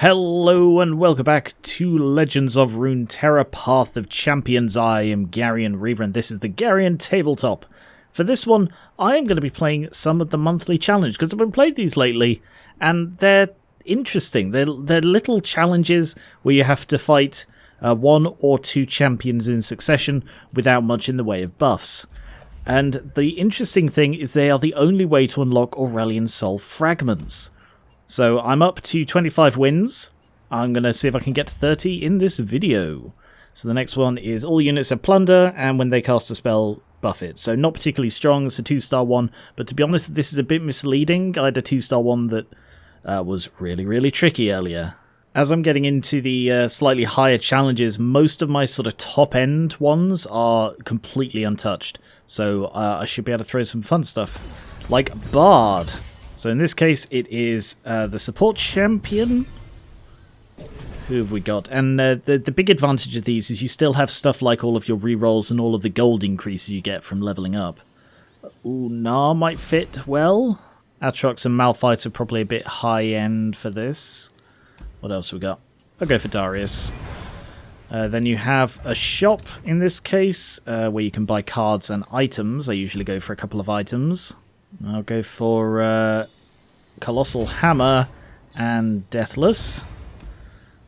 Hello and welcome back to Legends of Runeterra Path of Champions. I am Garion Reaver and this is the Garion Tabletop. For this one, I am going to be playing some of the monthly challenge because I've been playing these lately and they're interesting. They're little challenges where you have to fight one or two champions in succession without much in the way of buffs. And the interesting thing is they are the only way to unlock Aurelion Sol fragments. So I'm up to 25 wins. I'm going to see if I can get to 30 in this video. So the next one is all units have plunder, and when they cast a spell, buff it. So not particularly strong, it's a 2-star one, but to be honest, this is a bit misleading. I had a 2-star one that was really tricky earlier. As I'm getting into the slightly higher challenges, most of my sort of top-end ones are completely untouched. So I should be able to throw some fun stuff, like Bard. So in this case, it is the support champion. Who have we got? And the big advantage of these is you still have stuff like all of your rerolls and all of the gold increases you get from leveling up. Ooh, Gnar might fit well. Atrox and Malphite are probably a bit high-end for this. What else have we got? I'll go for Darius. Then you have a shop in this case, where you can buy cards and items. I usually go for a couple of items. I'll go for Colossal Hammer and Deathless.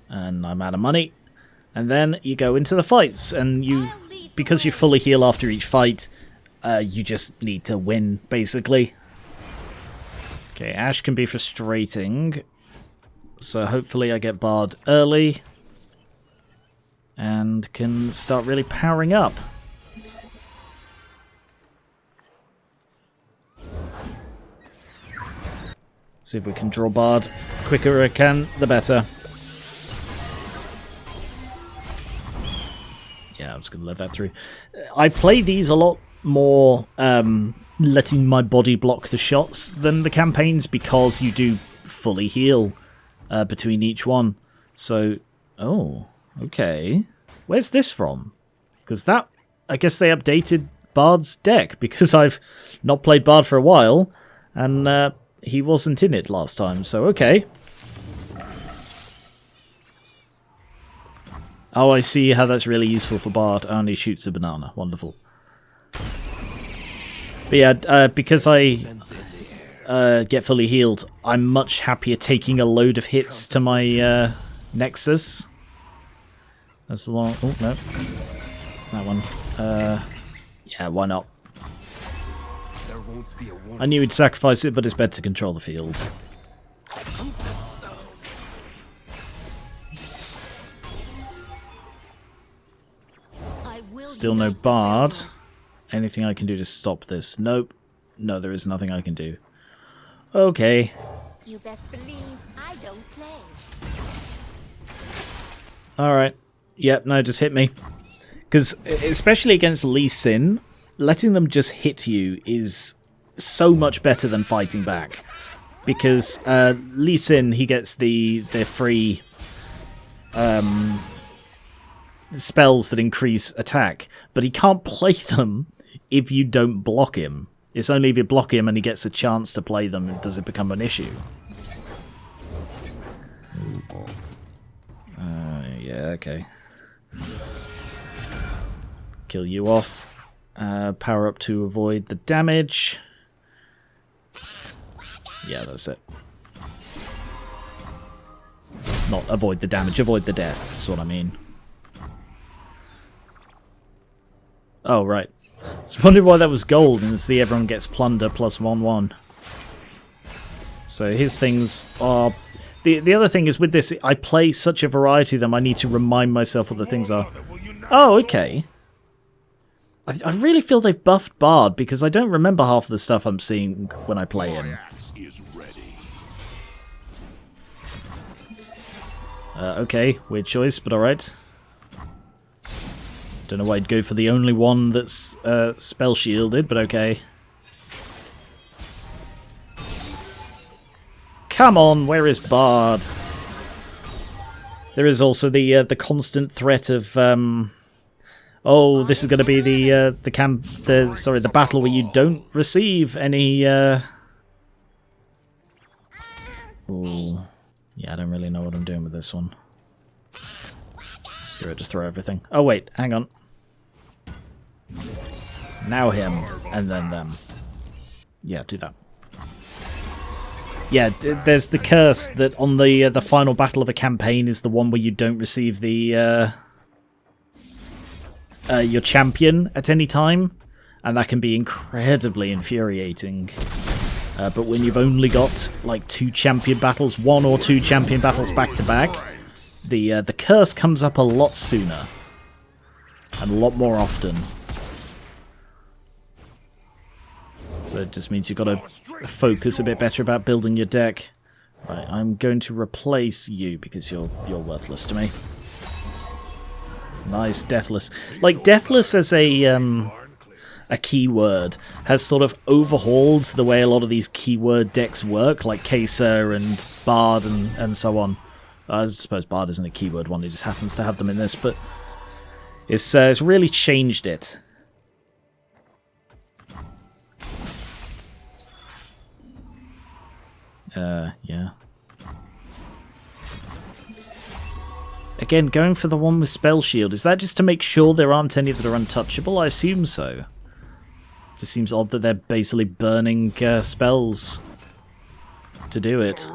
And I'm out of money. And then you go into the fights, and because you fully heal after each fight, you just need to win, basically. Okay, Ash can be frustrating. So hopefully I get Bard early. And can start really powering up. See if we can draw Bard. Quicker I can, the better. Yeah, I'm just going to let that through. I play these a lot more letting my body block the shots than the campaigns because you do fully heal between each one. So, oh, okay. Where's this from? Because that, I guess they updated Bard's deck because I've not played Bard for a while and he wasn't in it last time, so okay. Oh, I see how that's really useful for Bard. Only shoots a banana. Wonderful. But yeah, because I get fully healed, I'm much happier taking a load of hits to my Nexus. That's the long... Oh, no. That one. Yeah, why not? I knew he'd sacrifice it, but it's better to control the field. Still no Bard. Anything I can do to stop this? Nope. No, there is nothing I can do. Okay. You best believe I don't play. Alright. Yep, no, just hit me. Because, especially against Lee Sin, letting them just hit you is so much better than fighting back. Because Lee Sin, he gets the free spells that increase attack, but he can't play them if you don't block him. It's only if you block him and he gets a chance to play them does it become an issue. Yeah, okay. Kill you off. Power up to avoid the damage. Yeah, that's it. Not avoid the damage, avoid the death. That's what I mean. Oh, right. I was wondering why that was gold, and it's the everyone gets plunder plus 1/1. So his things are... The other thing is with this, I play such a variety of them, I need to remind myself what the things are. Oh, okay. I really feel they've buffed Bard, because I don't remember half of the stuff I'm seeing when I play him. Okay, weird choice, but alright. Don't know why I'd go for the only one that's spell shielded, but okay. Come on, where is Bard? There is also the constant threat of oh, this is going to be the battle where you don't receive any Ooh. Yeah, I don't really know what I'm doing with this one. Screw it, just throw everything. Oh wait, hang on. Now him, and then them. Yeah, do that. Yeah, there's the curse that on the final battle of a campaign is the one where you don't receive the your champion at any time, and that can be incredibly infuriating. But when you've only got like 2 champion battles, 1 or 2 champion battles back to back, the curse comes up a lot sooner and a lot more often. So it just means you've got to focus a bit better about building your deck. Right, I'm going to replace you because you're worthless to me. Nice, Deathless. Like, Deathless as a keyword has sort of overhauled the way a lot of these keyword decks work, like Kesa and Bard and so on. I suppose Bard isn't a keyword one, it just happens to have them in this, but it's really changed it. Yeah. Again, going for the one with Spell Shield, is that just to make sure there aren't any that are untouchable? I assume so. It just seems odd that they're basically burning spells to do it.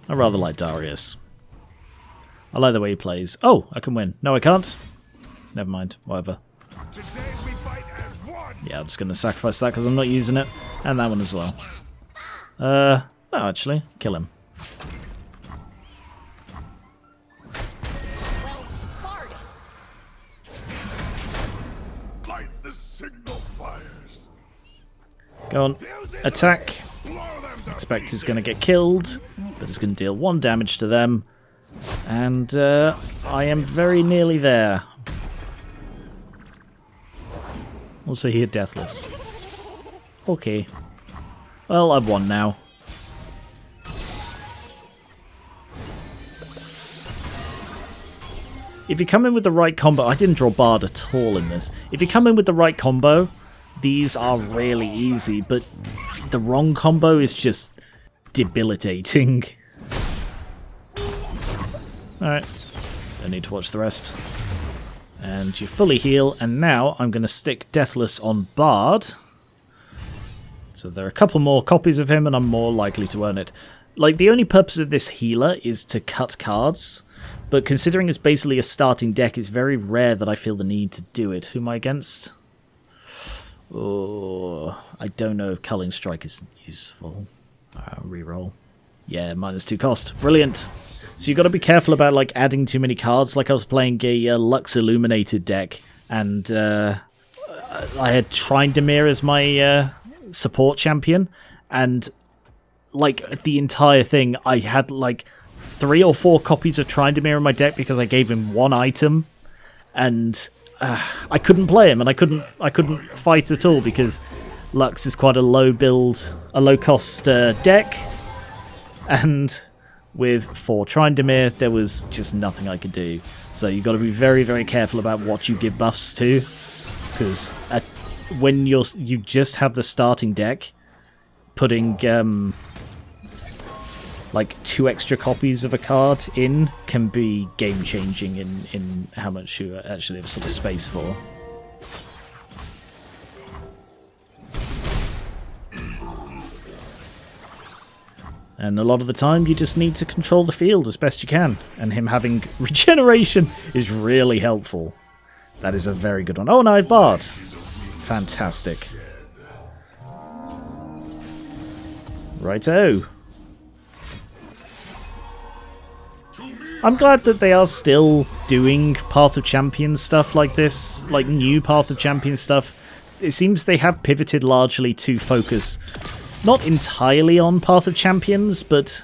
I rather like Darius. I like the way he plays. Oh, I can win. No, I can't. Never mind. Whatever. Yeah, I'm just going to sacrifice that because I'm not using it. And that one as well. No, actually. Kill him. Go on. Attack. Expect he's going to get killed, but it's going to deal 1 damage to them. And I am very nearly there. Also here, Deathless. Okay. Well, I've won now. If you come in with the right combo... I didn't draw Bard at all in this. If you come in with the right combo, these are really easy, but the wrong combo is just debilitating. Alright. Don't need to watch the rest. And you fully heal, and now I'm going to stick Deathless on Bard. So there are a couple more copies of him, and I'm more likely to earn it. Like, the only purpose of this healer is to cut cards, but considering it's basically a starting deck, it's very rare that I feel the need to do it. Who am I against? Oh, I don't know if Culling Strike is useful. Reroll. Yeah, -2 cost. Brilliant. So you've got to be careful about like adding too many cards. Like I was playing a Lux Illuminated deck, and I had Tryndamere as my support champion, and like the entire thing, I had like 3 or 4 copies of Tryndamere in my deck because I gave him 1 item, and I couldn't play him, and I couldn't fight at all because Lux is quite a low build, a low cost deck, and with 4 Tryndamere, there was just nothing I could do. So you've got to be very, very careful about what you give buffs to, because when you just have the starting deck, putting like 2 extra copies of a card in can be game changing in how much you actually have sort of space for. And a lot of the time, you just need to control the field as best you can. And him having regeneration is really helpful. That is a very good one. Oh, no, Bard. Fantastic. Righto. I'm glad that they are still doing Path of Champions stuff like this. Like, new Path of Champions stuff. It seems they have pivoted largely to focus... not entirely on Path of Champions, but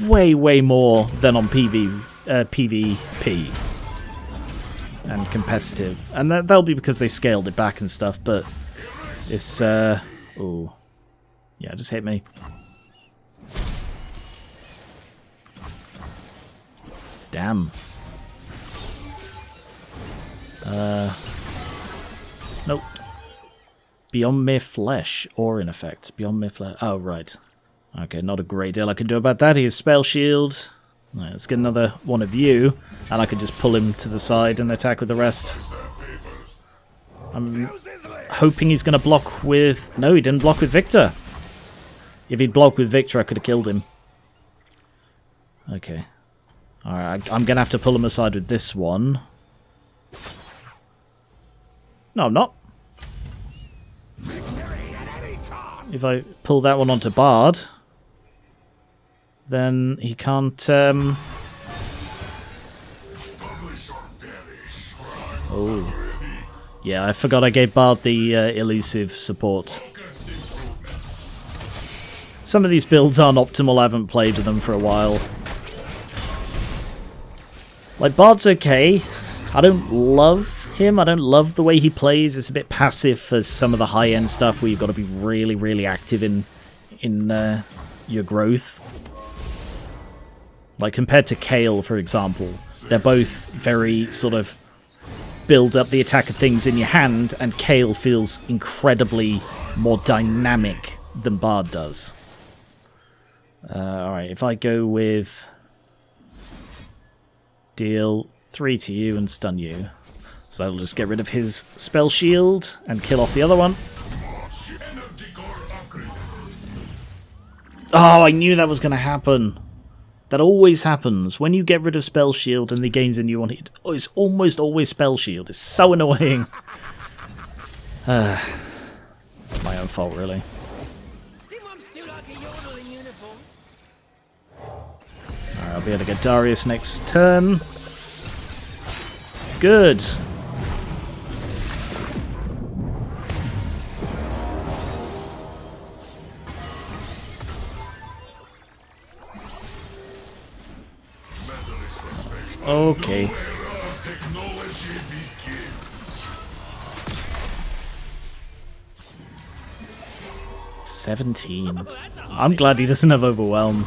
way, way more than on PvP and competitive. And that'll be because they scaled it back and stuff, but it's... oh. Yeah, just hit me. Damn. Nope. Beyond mere flesh, or in effect. Beyond mere flesh. Oh, right. Okay, not a great deal I can do about that. He has spell shield. Right, let's get another one of you, and I can just pull him to the side and attack with the rest. I'm hoping he's going to block with... No, he didn't block with Victor. If he'd blocked with Victor, I could have killed him. Okay. Alright, I'm going to have to pull him aside with this one. No, I'm not. If I pull that one onto Bard, then he can't... Oh. Yeah, I forgot I gave Bard the elusive support. Some of these builds aren't optimal, I haven't played with them for a while. Like, Bard's okay. I don't love him, I don't love the way he plays. It's a bit passive for some of the high-end stuff where you've got to be really, really active in your growth. Like, compared to Kayle, for example, they're both very sort of build up the attack of things in your hand, and Kayle feels incredibly more dynamic than Bard does. Alright, if I go with deal 3 to you and stun you. So that'll just get rid of his spell shield and kill off the other one. Oh, I knew that was going to happen. That always happens. When you get rid of spell shield and he gains a new one, it's almost always spell shield. It's so annoying. My own fault, really. Alright, I'll be able to get Darius next turn. Good. Okay. $17. I'm glad he doesn't have Overwhelm.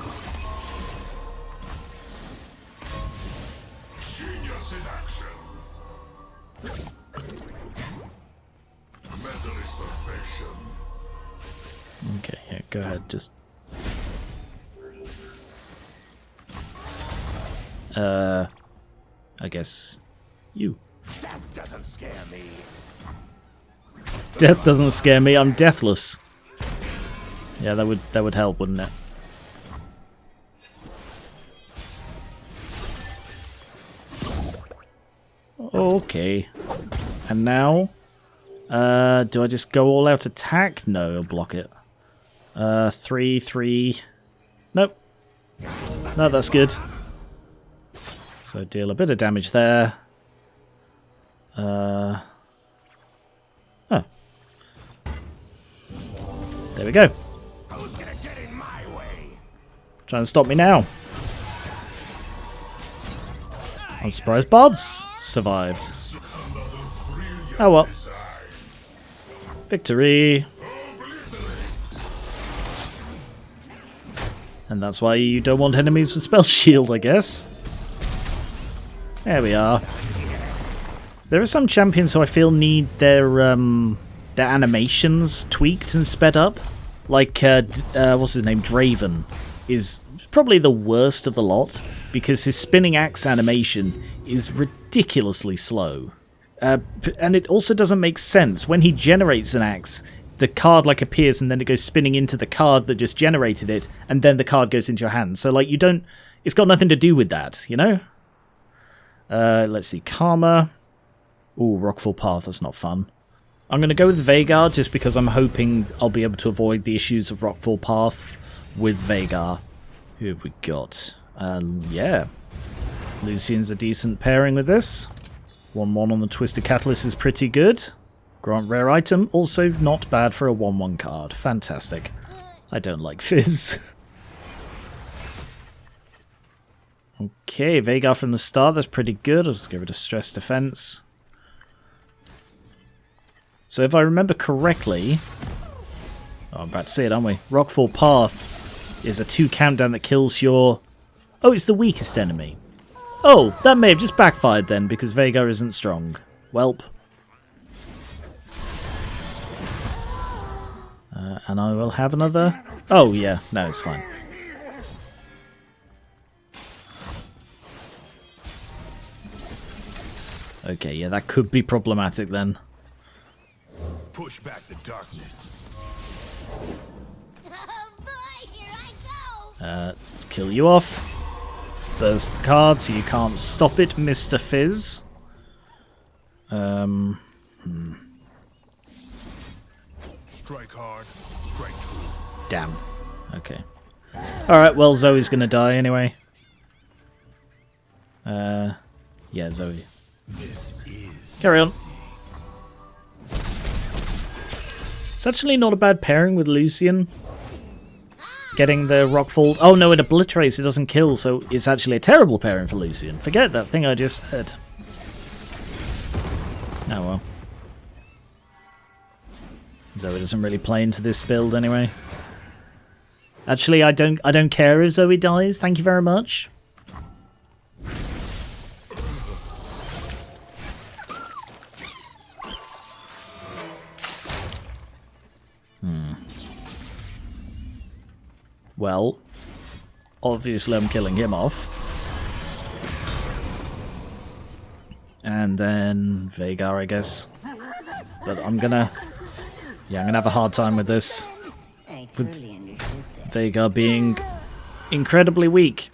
Okay, yeah, go ahead, just... I guess you. Death doesn't scare me. Death doesn't scare me, I'm deathless. Yeah, that would help, wouldn't it? Okay. And now, do I just go all out attack? No, I'll block it. 3. Nope. No, that's good. So deal a bit of damage there. Oh. There we go. Who's gonna get in my way? Trying to stop me now. I'm surprised Bard's survived. Oh well. Victory. And that's why you don't want enemies with spell shield, I guess. There we are. There are some champions who I feel need their animations tweaked and sped up. Like, what's his name? Draven is probably the worst of the lot because his spinning axe animation is ridiculously slow. And it also doesn't make sense. When he generates an axe, the card like appears and then it goes spinning into the card that just generated it, and then the card goes into your hand. So like you don't... It's got nothing to do with that, you know? Let's see, Karma. Ooh, Rockfall Path, that's not fun. I'm going to go with Vhagar just because I'm hoping I'll be able to avoid the issues of Rockfall Path with Vhagar. Who have we got? Yeah. Lucian's a decent pairing with this. 1/1 on the Twisted Catalyst is pretty good. Grant rare item, also not bad for a 1/1 card. Fantastic. I don't like Fizz. Okay, Vhagar from the start, that's pretty good. I'll just give it a stress defense. So if I remember correctly... Oh, I'm about to say it, aren't we? Rockfall Path is a 2 countdown that kills your... Oh, it's the weakest enemy. Oh, that may have just backfired then, because Vhagar isn't strong. Welp. And I will have another... Oh, yeah. No, it's fine. Okay, yeah, that could be problematic then. Push back the darkness. Oh boy, here I go! Let's kill you off. Burst card, so you can't stop it, Mr. Fizz. Strike hard, strike true. Damn. Okay. Alright, well, Zoe's gonna die anyway. Yeah, Zoe. This is Carry on. It's actually not a bad pairing with Lucian. Getting the Rockfall... Oh no, it obliterates, it doesn't kill, so it's actually a terrible pairing for Lucian. Forget that thing I just said. Oh well. Zoe doesn't really play into this build anyway. Actually, I don't care if Zoe dies, thank you very much. Well, obviously I'm killing him off. And then Veigar, I guess. But I'm gonna have a hard time with this. With Veigar being incredibly weak.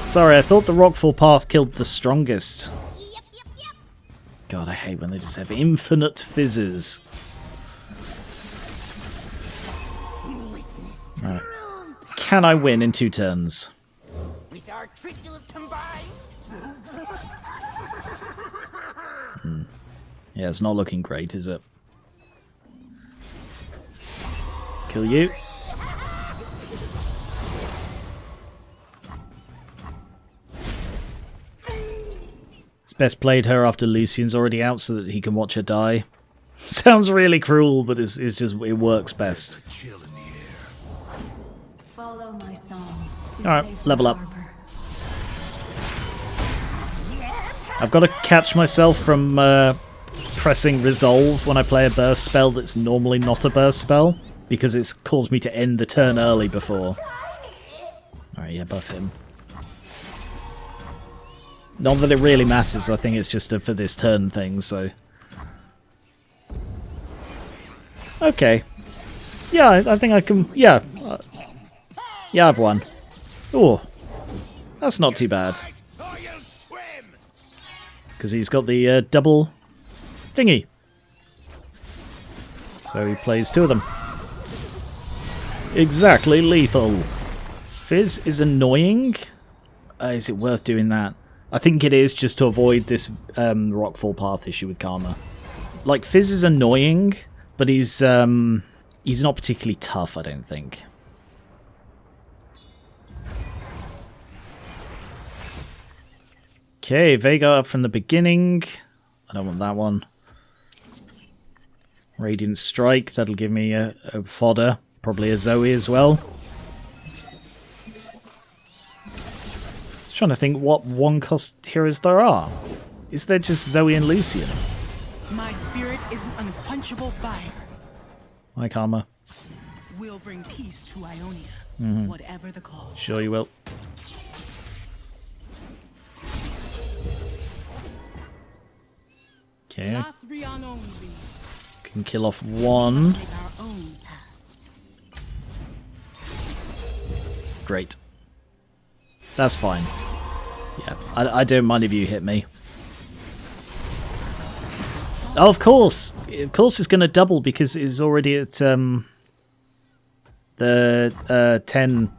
Sorry, I thought the Rockfall path killed the strongest. Yep. God, I hate when they just have infinite fizzes. Right. Can I win in 2 turns? With our crystals combined? Yeah, it's not looking great, is it? Kill you. It's best played her after Lucian's already out so that he can watch her die. Sounds really cruel, but it's just, it works best. chill in the air. Follow my song. Alright, level up. I've got to catch myself from pressing resolve when I play a burst spell that's normally not a burst spell, because it's caused me to end the turn early before. Alright, yeah, buff him. Not that it really matters, I think it's just a for this turn thing, so... Okay. Yeah, I think I can... Yeah. Yeah, I've won. Oh, that's not too bad. Or you'll swim. Because he's got the double thingy. So he plays 2 of them. Exactly lethal. Fizz is annoying. Is it worth doing that? I think it is, just to avoid this Rockfall path issue with Karma. Like, Fizz is annoying, but he's not particularly tough, I don't think. Okay, Veigar up from the beginning. I don't want that one. Radiant Strike, that'll give me a fodder. Probably a Zoe as well. Just trying to think what 1-cost heroes there are. Is there just Zoe and Lucian? My spirit is an unquenchable fire. Hi, Karma. We'll bring peace to Ionia, whatever the call. Sure you will. Okay, Lathrian only. can kill off 1. Take our own path. Great. That's fine. Yeah, I don't mind if you hit me. Oh, of course! Of course it's going to double because it's already at the 10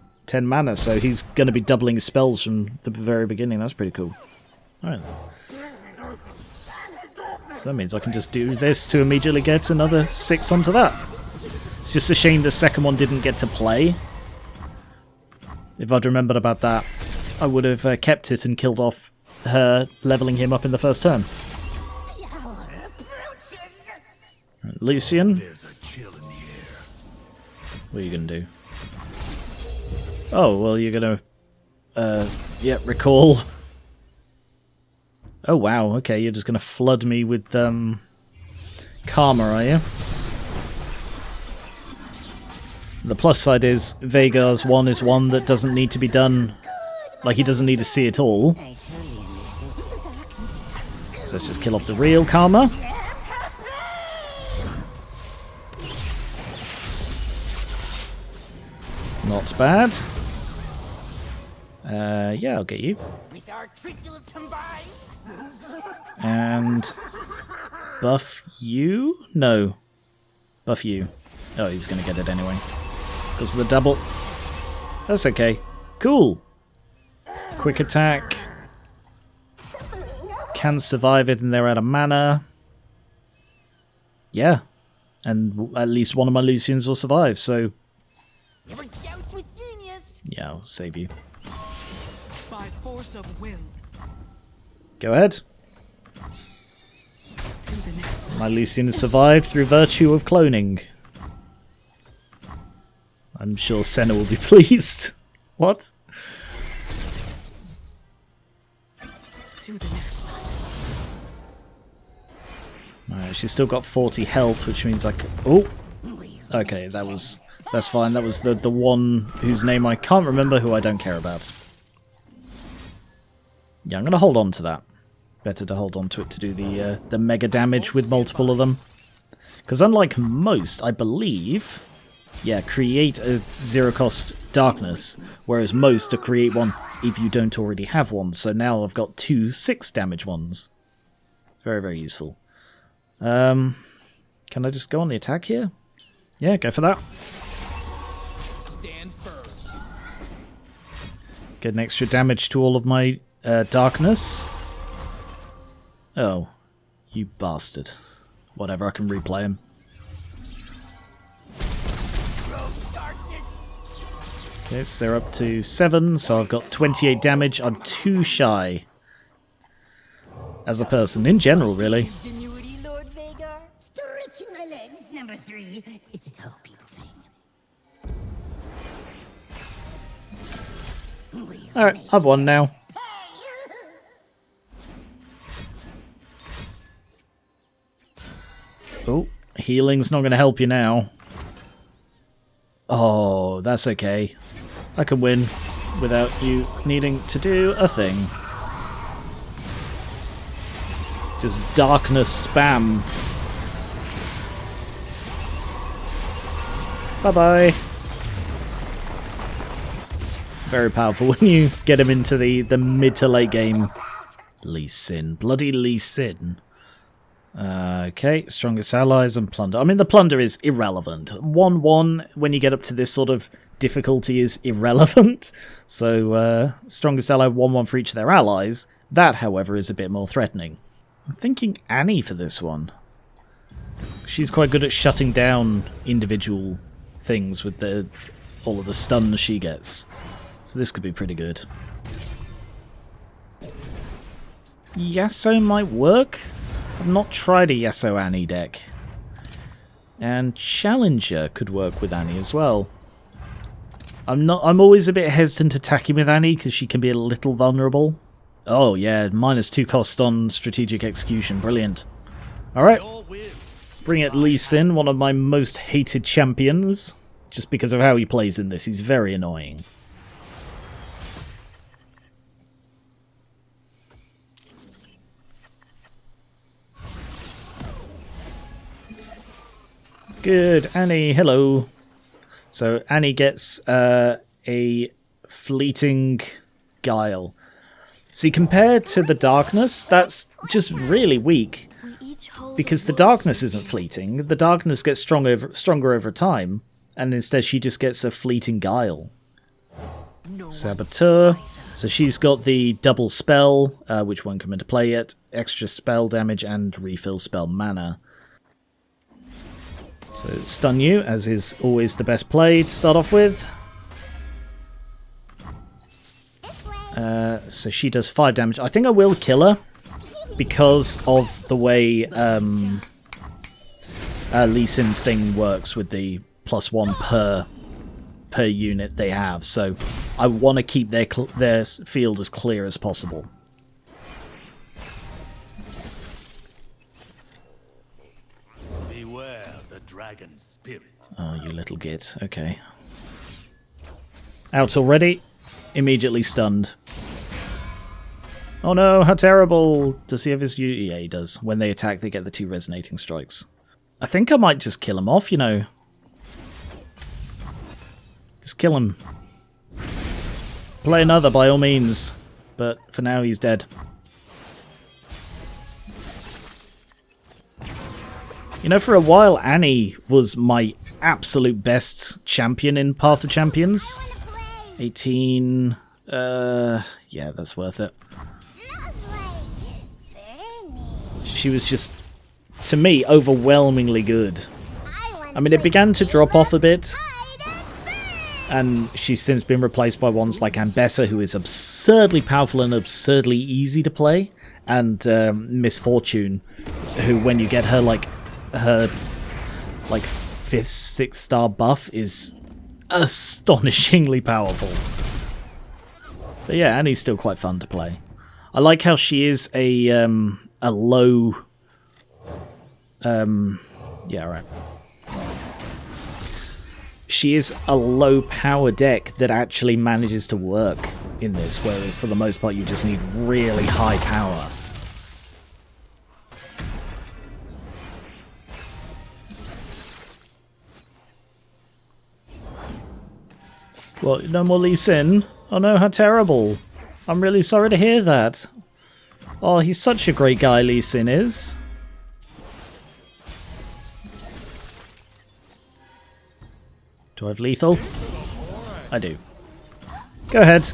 mana, so he's going to be doubling his spells from the very beginning. That's pretty cool. Alright. So that means I can just do this to immediately get another 6 onto that. It's just a shame the second one didn't get to play. If I'd remembered about that, I would have kept it and killed off her, leveling him up in the first turn. Right, Lucian, There's a chill in the air. what are you going to do? Oh, well, you're going to, yeah, recall. Oh, wow, okay, you're just going to flood me with, Karma, are you? The plus side is Veigar's one is one that doesn't need to be done. Like, he doesn't need to see it all. So let's just kill off the real Karma. Not bad. Yeah, I'll get you. With our crystals combined. And buff you? No. Buff you. Oh, he's gonna get it anyway. Because of the double. That's okay. Cool. Quick attack. Can survive it and they're out of mana. Yeah. And at least one of my Lucians will survive, so... Never joust with genius. Yeah, I'll save you. By force of will. Go ahead. To the next. My Lucian has survived through virtue of cloning. I'm sure Senna will be pleased. What? To the next. Alright, she's still got 40 health, which means I can... Oh! Okay, that's fine. That was the one whose name I can't remember, who I don't care about. Yeah, I'm going to hold on to that. Better to hold on to it to do the mega damage with multiple of them. Because unlike most, I believe... Yeah, create a zero-cost darkness, whereas most to create one if you don't already have one. So now I've got 2 6-damage ones. Very, very useful. Can I just go on the attack here? Yeah, go for that. Stand firm. Get an extra damage to all of my darkness. Oh, you bastard. Whatever, I can replay him. Okay, so they're up to 7, so I've got 28 damage. I'm too shy. As a person, in general, really. Ingenuity, Lord Veigar. Stretching my legs, number 3. It's a tall people thing. Alright, I've won now. Oh, healing's not going to help you now. Oh, that's okay. I can win without you needing to do a thing. Just darkness spam. Bye-bye. Very powerful when you get him into the mid to late game. Lee Sin. Bloody Lee Sin. Okay, strongest allies and plunder. I mean, the plunder is irrelevant. 1-1 when you get up to this sort of difficulty is irrelevant. So, strongest ally 1-1 for each of their allies. That, however, is a bit more threatening. I'm thinking Annie for this one. She's quite good at shutting down individual things with all of the stuns she gets. So this could be pretty good. Yasuo might work. I've not tried a Yasuo Annie deck. And Challenger could work with Annie as well. I'm always a bit hesitant attacking with Annie because she can be a little vulnerable. Oh yeah, -2 cost on strategic execution. Brilliant. Alright. Bring it, Lee Sin, one of my most hated champions. Just because of how he plays in this. He's very annoying. Good, Annie, hello. So Annie gets a fleeting guile. See, compared to the darkness, that's just really weak. Because the darkness isn't fleeting. The darkness gets stronger over time, and instead she just gets a fleeting guile. Saboteur. So she's got the double spell, which won't come into play yet. Extra spell damage and refill spell mana. So stun you, as is always the best play to start off with. So she does 5 damage. I think I will kill her because of the way Lee Sin's thing works with the +1 per unit they have. So I want to keep their field as clear as possible. dragon spirit. Oh, you little git. Okay. Out already. Immediately stunned. Oh no, how terrible! Does he have his... Yeah, he does. When they attack, they get the 2 resonating strikes. I think I might just kill him off, you know. Just kill him. Play another, by all means. But for now, he's dead. You know, for a while, Annie was my absolute best champion in Path of Champions. 18... yeah, that's worth it. She was just, to me, overwhelmingly good. I mean, it began to drop off a bit, and she's since been replaced by ones like Ambessa, who is absurdly powerful and absurdly easy to play, and Miss Fortune, who, when you get her, her 5th, 6th star buff, is astonishingly powerful. But yeah, Annie's still quite fun to play. I like how she is a low... yeah, right. She is a low power deck that actually manages to work in this, whereas for the most part you just need really high power. What, no more Lee Sin? Oh no, how terrible. I'm really sorry to hear that. Oh, he's such a great guy, Lee Sin is. Do I have lethal? I do. Go ahead.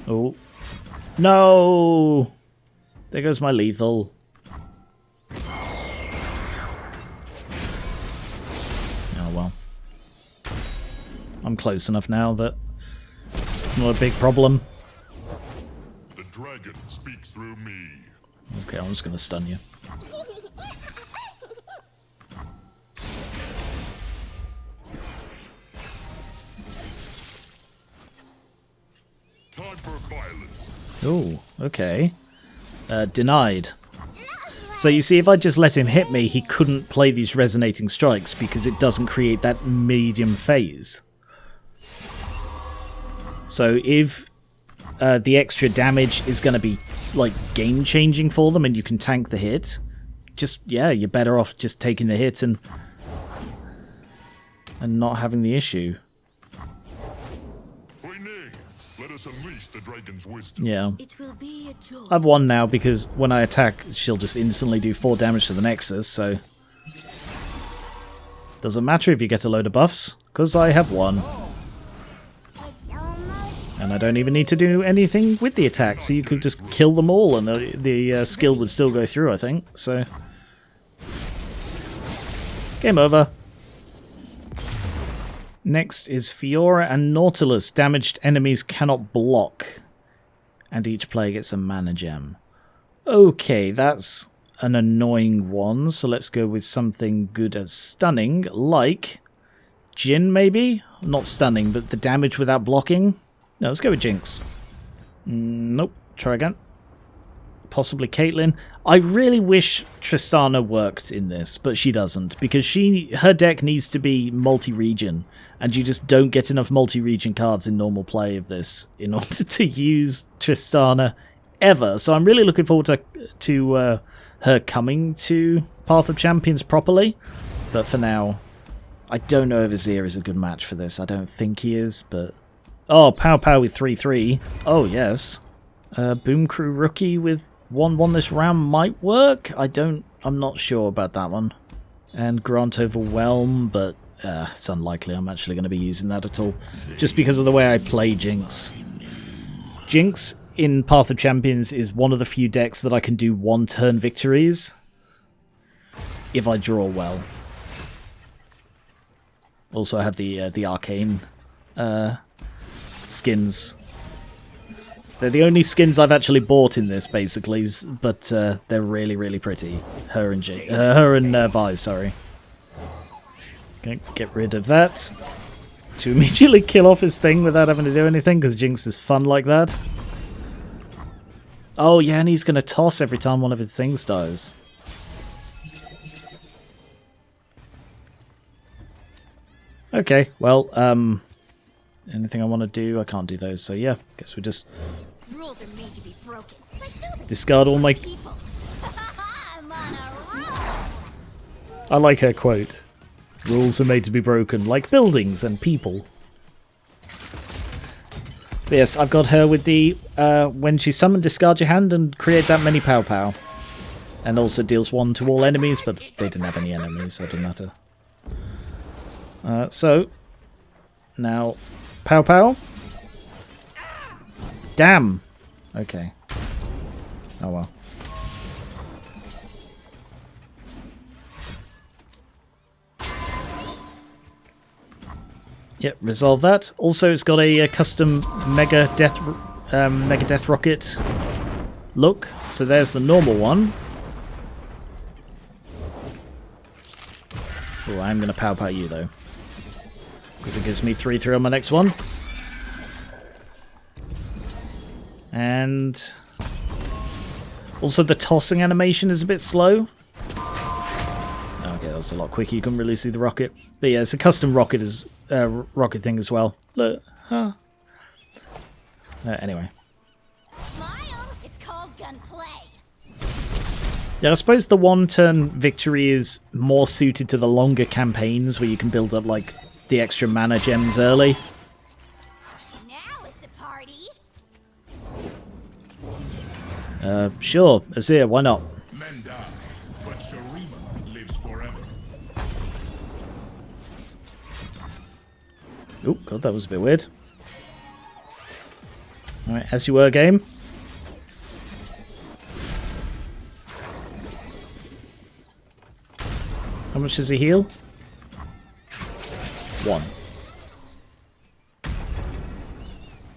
Oh. No! There goes my lethal. Oh well. I'm close enough now that it's not a big problem. The dragon speaks through me. Okay, I'm just gonna stun you. Time for violence. Oh, okay. Denied. So you see, if I just let him hit me, he couldn't play these resonating strikes because it doesn't create that medium phase. So if the extra damage is going to be like game-changing for them and you can tank the hit, just, yeah, you're better off just taking the hit and not having the issue. Let us unleash the dragon's wisdom. Yeah. It will be a joy. I've won now because when I attack, she'll just instantly do 4 damage to the Nexus, so... Doesn't matter if you get a load of buffs, because I have won. And I don't even need to do anything with the attack, so you could just kill them all and the skill would still go through, I think, so... Game over. Next is Fiora and Nautilus. Damaged enemies cannot block. And each player gets a mana gem. Okay, that's an annoying one, so let's go with something good at stunning, like Jin, maybe? Not stunning, but the damage without blocking? No, let's go with Jinx. Nope, try again. Possibly Caitlyn. I really wish Tristana worked in this, but she doesn't, because her deck needs to be multi-region, and you just don't get enough multi-region cards in normal play of this in order to use Tristana ever. So I'm really looking forward to her coming to Path of Champions properly, but for now, I don't know if Azir is a good match for this. I don't think he is, but... Oh, Pow Pow with 3-3. Oh, yes. Boom Crew Rookie with 1-1 this round might work. I'm not sure about that one. And Grant Overwhelm, but it's unlikely I'm actually going to be using that at all. Just because of the way I play Jinx. Jinx in Path of Champions is one of the few decks that I can do one-turn victories if I draw well. Also I have the Arcane skins. They're the only skins I've actually bought in this, basically, but they're really, really pretty. Her and Vi, sorry. Gonna get rid of that to immediately kill off his thing without having to do anything, because Jinx is fun like that. Oh yeah, and he's gonna toss every time one of his things dies. Okay, well, anything I want to do, I can't do those, so yeah, guess we just Rules are made to be broken. discard all my... People. I'm on a roll. I like her quote. Rules are made to be broken, like buildings and people. But yes, I've got her with the, when she summoned, discard your hand and create that many pow pow. And also deals 1 to all enemies, but they didn't have any enemies, so it didn't matter. So, now, pow pow. Damn! Okay. Oh well. Yep, resolve that. Also, it's got a custom Mega Death Rocket look. So there's the normal one. Oh, I'm going to pow pow you though, because it gives me 3/3 on my next one. And also the tossing animation is a bit slow. Okay, that was a lot quicker. You couldn't really see the rocket. But yeah, it's a custom rocket rocket thing as well. Look, huh? Anyway. Smile. It's called gunplay. Yeah, I suppose the one-turn victory is more suited to the longer campaigns where you can build up like the extra mana gems early. Now it's a party. Sure, Azir, why not? Men die, but Sharima lives forever. Oh, God, that was a bit weird. Alright, as you were, game. How much does he heal? 1.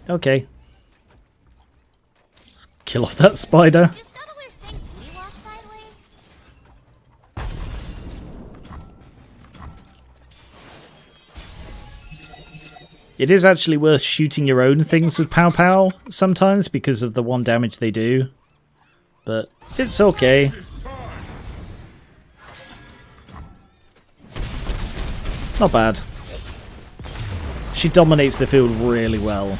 Okay. Let's kill off that spider. Do scuttlers think we walk sideways? It is actually worth shooting your own things with Pow Pow sometimes because of the 1 damage they do. But it's okay. Not bad. She dominates the field really well.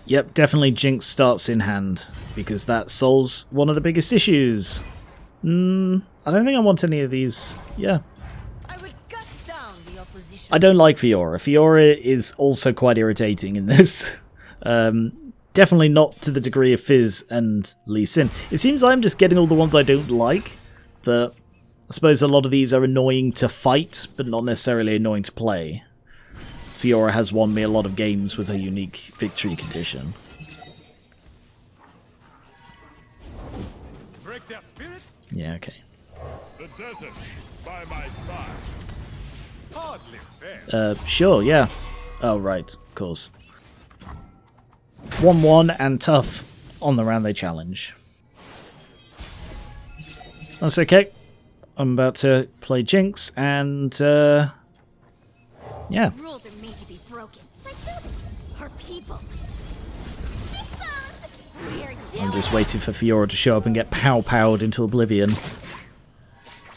Yep, definitely Jinx starts in hand, because that solves one of the biggest issues. I don't think I want any of these. Yeah. I would gut down the opposition. I don't like Fiora. Fiora is also quite irritating in this. Definitely not to the degree of Fizz and Lee Sin. It seems I'm just getting all the ones I don't like, but I suppose a lot of these are annoying to fight, but not necessarily annoying to play. Fiora has won me a lot of games with a unique victory condition. Break their spirit? Yeah, okay. The desert by my side. Hardly fair. Sure, yeah. Oh, right, of course. 1-1 and tough on the round they challenge. That's okay. I'm about to play Jinx, and, yeah. Rules are made to be broken. Like buildings or people. I'm just waiting for Fiora to show up and get pow-powed into oblivion.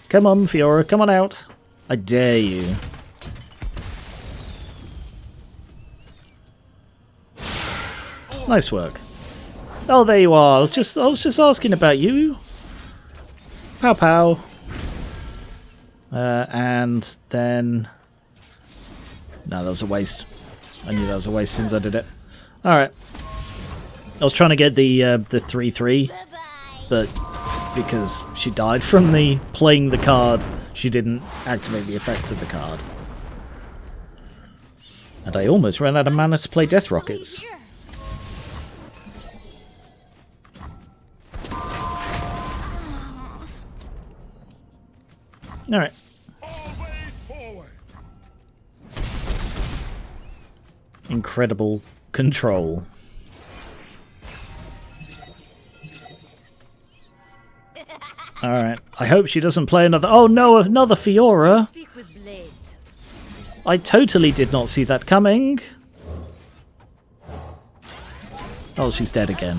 Come on, Fiora, come on out. I dare you. Nice work. Oh, there you are. I was just asking about you. Pow pow. And then... No, that was a waste. I knew that was a waste since I did it. Alright. I was trying to get the 3-3, but because she died from the playing the card, she didn't activate the effect of the card. And I almost ran out of mana to play Death Rockets. Alright. Always forward. Incredible control. Alright. I hope she doesn't play another... Oh no, another Fiora! Speak with blades. I totally did not see that coming. Oh, she's dead again.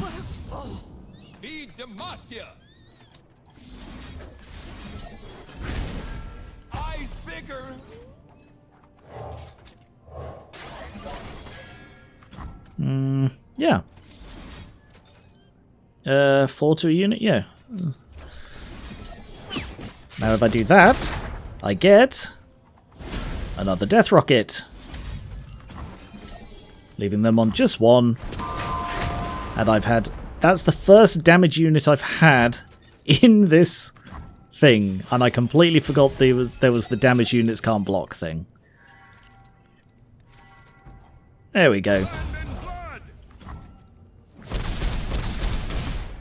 Feed Demacia. Eyes bigger. Yeah. 4 to a unit, yeah. Now if I do that, I get another death rocket. Leaving them on just 1. And I've had... That's the first damage unit I've had in this thing. And I completely forgot there was the damage units can't block thing. There we go.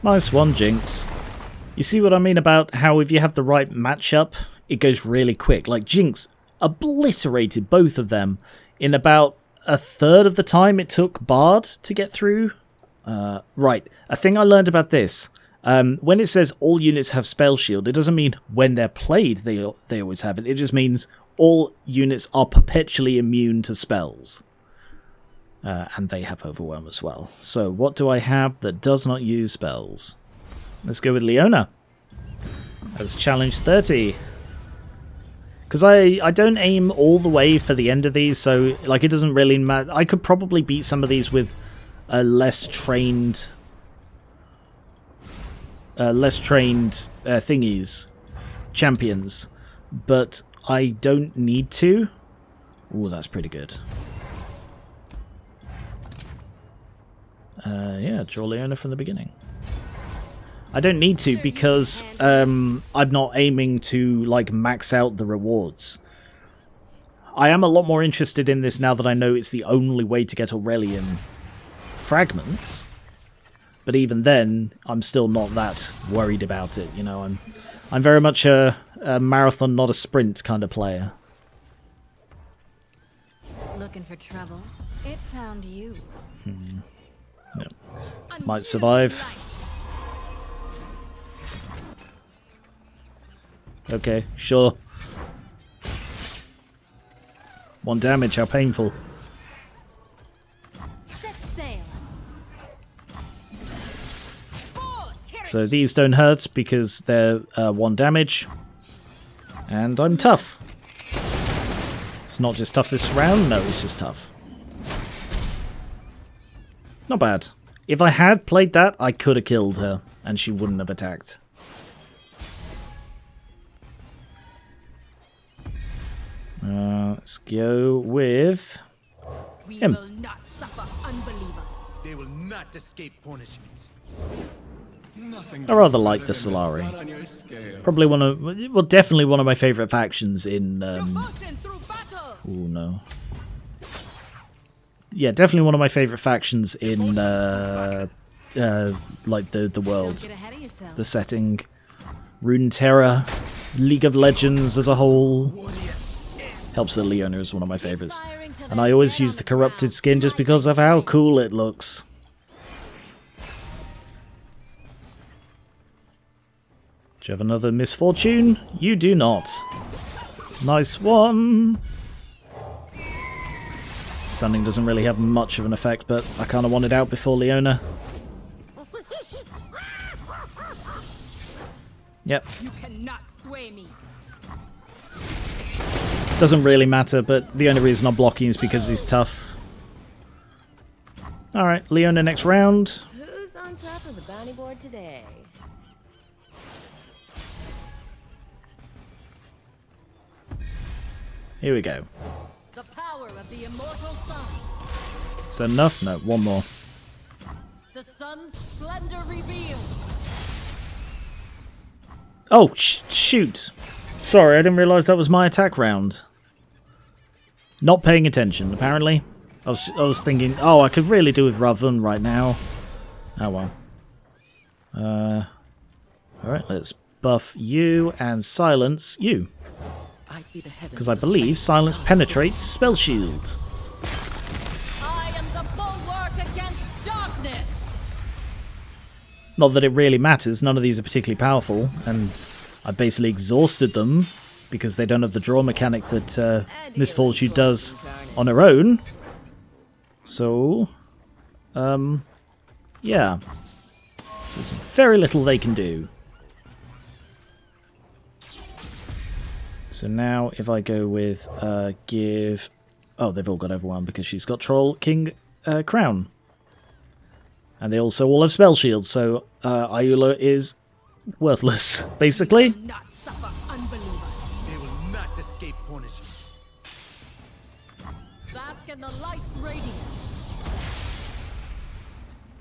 Nice one, Jinx. You see what I mean about how if you have the right matchup, it goes really quick. Like, Jinx obliterated both of them in about a third of the time it took Bard to get through. Right, a thing I learned about this. When it says all units have spell shield, it doesn't mean when they're played they always have it. It just means all units are perpetually immune to spells. And they have Overwhelm as well. So what do I have that does not use spells? Let's go with Leona. As challenge 30. Because I don't aim all the way for the end of these, so like it doesn't really matter. I could probably beat some of these with less trained thingies, champions, but I don't need to. Ooh, that's pretty good. Yeah, draw Leona from the beginning. I don't need to because I'm not aiming to like max out the rewards. I am a lot more interested in this now that I know it's the only way to get Aurelion fragments. But even then, I'm still not that worried about it. You know, I'm very much a marathon, not a sprint kind of player. Looking for trouble? It found you. Yep. Might survive. Okay, sure. 1 damage, how painful. Set sail. So these don't hurt because they're 1 damage. And I'm tough. It's not just tough this round, no, it's just tough. Not bad. If I had played that, I could have killed her, and she wouldn't have attacked. Let's go with him. We will not suffer unbelievers. They will not escape punishment. I rather like the Solari. Probably one of, well, definitely one of my favourite factions in. Devotion through battle. Oh no. Yeah, definitely one of my favourite factions in like the world, Get ahead of yourself. the setting, Runeterra, League of Legends as a whole. Helps that Leona is one of my favourites, and I always use the corrupted skin just because of how cool it looks. Do you have another misfortune? You do not. Nice one. Stunning doesn't really have much of an effect, but I kind of want it out before Leona. Yep. You cannot sway me. Doesn't really matter, but the only reason I'm blocking is because he's tough. Alright, Leona next round. Who's on top of the bounty board today? Here we go. The power of the immortal sun. Is that enough? No, one more. The sun's splendor revealed. Oh, shoot. Sorry, I didn't realise that was my attack round. Not paying attention, apparently. I was thinking, oh, I could really do with Ravun right now. Oh well. Alright, let's buff you and silence you. Because I believe silence penetrates spell shield. I am the bulwark against darkness. Not that it really matters, none of these are particularly powerful, and I basically exhausted them because they don't have the draw mechanic that Misfortune does on her own. So, yeah. There's very little they can do. So now if I go with give... Oh, they've all got Overwhelm because she's got Troll King Crown. And they also all have spell shields, so Ayula is worthless, basically. Not suffer unbelievers. They will not escape punishment. Bask in the light's radiance.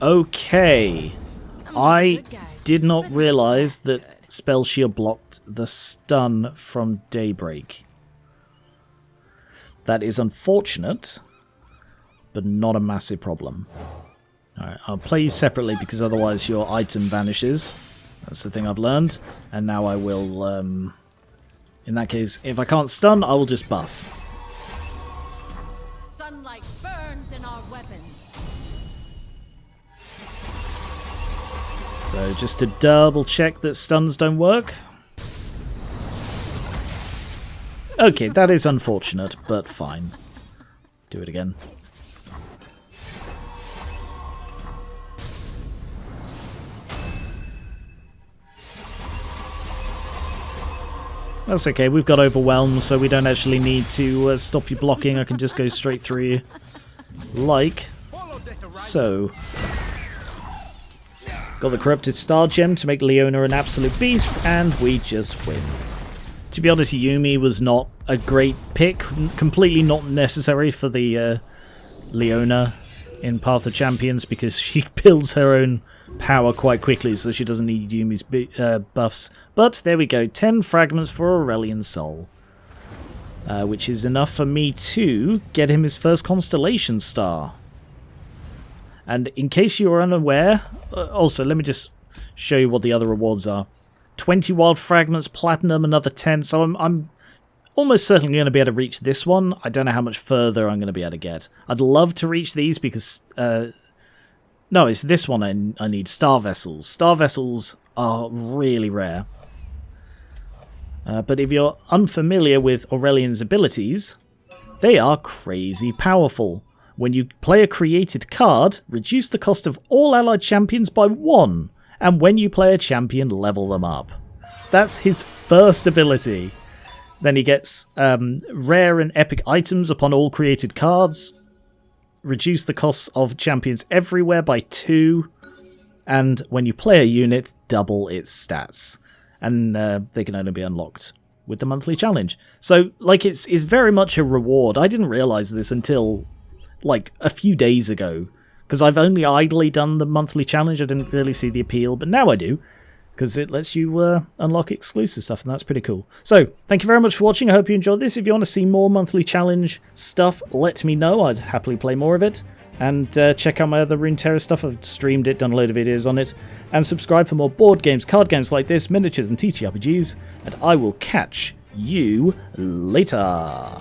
Okay. I did not realize that spell shield blocked the stun from Daybreak. That is unfortunate, but not a massive problem. Alright, I'll play you separately because otherwise your item vanishes. That's the thing I've learned. And now I will, in that case, if I can't stun, I will just buff. Sunlight burns in our weapons. So just to double check that stuns don't work. Okay, that is unfortunate, but fine. Do it again. That's okay, we've got Overwhelm, so we don't actually need to stop you blocking. I can just go straight through you. Like so. Got the Corrupted Star Gem to make Leona an absolute beast, and we just win. To be honest, Yumi was not a great pick, completely not necessary for the Leona in Path of Champions because she builds her own power quite quickly, so she doesn't need Yumi's buffs. But there we go, 10 fragments for Aurelion Sol, which is enough for me to get him his first Constellation Star. And in case you are unaware, also let me just show you what the other rewards are. 20 wild fragments, platinum, another 10, so I'm almost certainly going to be able to reach this one. I don't know how much further I'm going to be able to get. I'd love to reach these because... no, it's this one I need, Star Vessels. Star Vessels are really rare. But if you're unfamiliar with Aurelion's abilities, they are crazy powerful. When you play a created card, reduce the cost of all allied champions by 1. And when you play a champion, level them up. That's his first ability. Then he gets rare and epic items upon all created cards. Reduce the costs of champions everywhere by 2. And when you play a unit, double its stats. And they can only be unlocked with the monthly challenge. So, like, it's very much a reward. I didn't realize this until, like, a few days ago. Because I've only idly done the monthly challenge, I didn't really see the appeal, but now I do. Because it lets you unlock exclusive stuff, and that's pretty cool. So, thank you very much for watching, I hope you enjoyed this. If you want to see more monthly challenge stuff, let me know, I'd happily play more of it. And check out my other Runeterra stuff, I've streamed it, done a load of videos on it. And subscribe for more board games, card games like this, miniatures and TTRPGs. And I will catch you later.